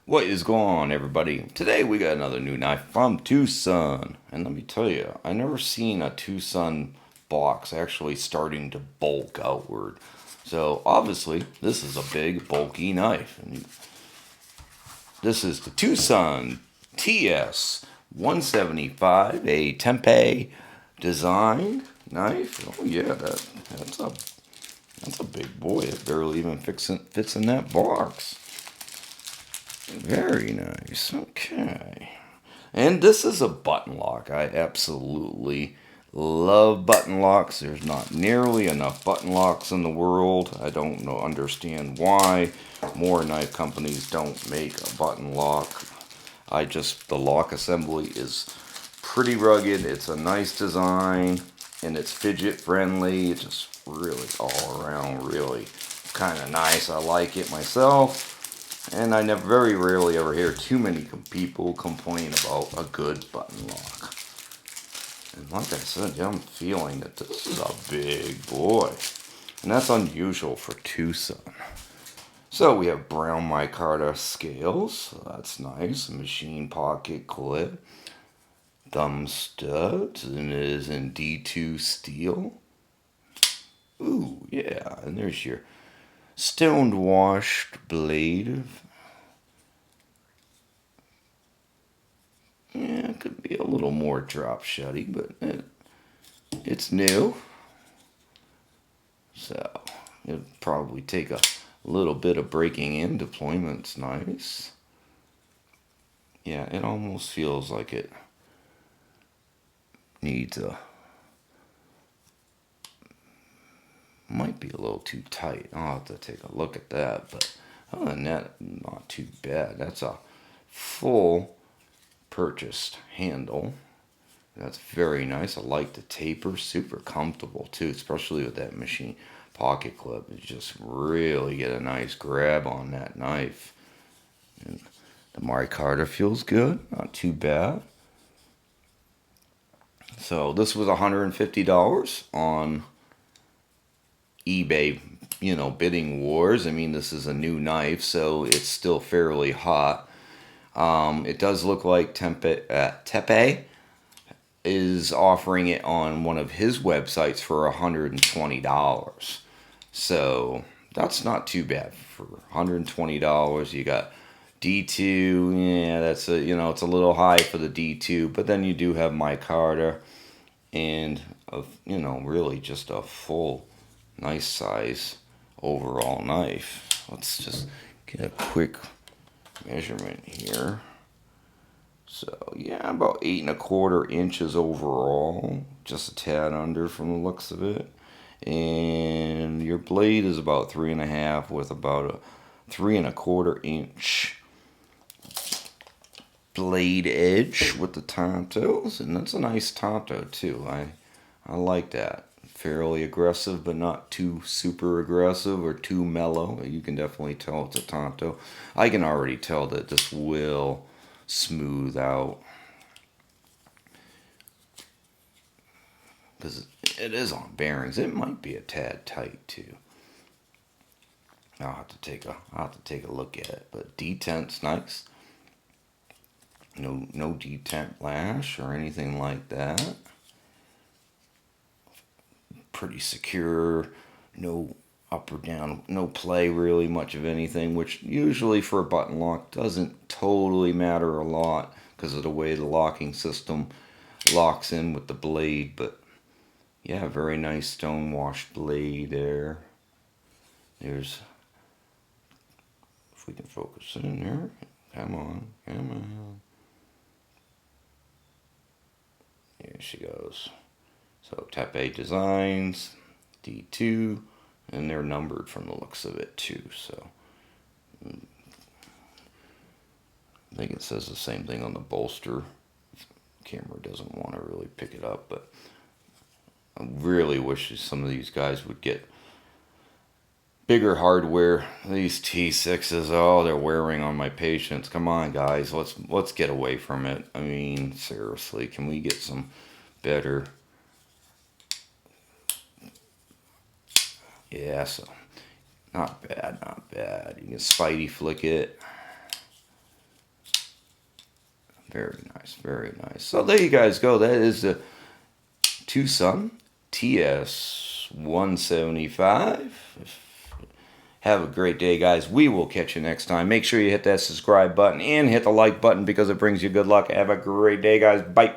What is going on, everybody? Today we got another new knife from TwoSun. And let me tell you, I never seen a TwoSun box actually starting to bulk outward. So obviously, this is a big, bulky knife. And this is the TwoSun TS175, a Tepe design knife. Oh yeah, that's a big boy. It barely even fits in that box. Very nice. Okay. And this is a button lock. I absolutely love button locks. There's not nearly enough button locks in the world. I don't understand why more knife companies don't make a button lock. The lock assembly is pretty rugged. It's a nice design and it's fidget friendly. It's just really all around really kind of nice. I like it myself. And I very rarely ever hear too many people complain about a good button lock. And like I said, I'm feeling that this is a big boy. And that's unusual for TwoSun. So we have brown micarta scales. So that's nice. A machine pocket clip. Thubstuds. And it is in D2 steel. Ooh, yeah. And there's your stoned washed blade. Yeah, it could be a little more drop shutty, but it's new. So it'll probably take a little bit of breaking in. Deployment's nice. Yeah, it almost feels like it needs might be a little too tight. I'll have to take a look at that, but other than that, not too bad. That's a full purchased handle. That's very nice. I like the taper. Super comfortable too, especially with that machine pocket clip. You just really get a nice grab on that knife. And the micarta feels good. Not too bad. So this was $150 on eBay, bidding wars. I mean, this is a new knife, so it's still fairly hot. It does look like Tepe is offering it on one of his websites for $120. So that's not too bad for $120. You got D2. Yeah, that's it's a little high for the D2, but then you do have micarta and really just a full nice size overall knife. Let's just get a quick measurement here. So yeah, about 8¼ inches overall, just a tad under from the looks of it. And your blade is about 3.5 with about a 3¼ inch blade edge with the Tantos, and that's a nice Tanto too. I like that. Fairly aggressive, but not too super aggressive or too mellow. You can definitely tell it's a Tanto. I can already tell that this will smooth out because it is on bearings. It might be a tad tight too. I'll have to take a look at it. But detent's nice. No detent lash or anything like that. Pretty secure. No up or down, no play really much of anything, which usually for a button lock doesn't totally matter a lot because of the way the locking system locks in with the blade. But yeah, very nice stone washed blade there. There's, if we can focus it in there. Come on. Here she goes. So Tepe Designs, D2, and they're numbered from the looks of it too. So I think it says the same thing on the bolster. Camera doesn't want to really pick it up, but I really wish some of these guys would get bigger hardware. These T6s, oh, they're wearing on my patience. Come on, guys, let's get away from it. I mean, seriously, can we get some better? Yeah, so not bad. You can Spidey flick it. Very nice, very nice. So there you guys go. That is the TwoSun TS175. Have a great day, guys. We will catch you next time. Make sure you hit that subscribe button and hit the like button because it brings you good luck. Have a great day, guys. Bye.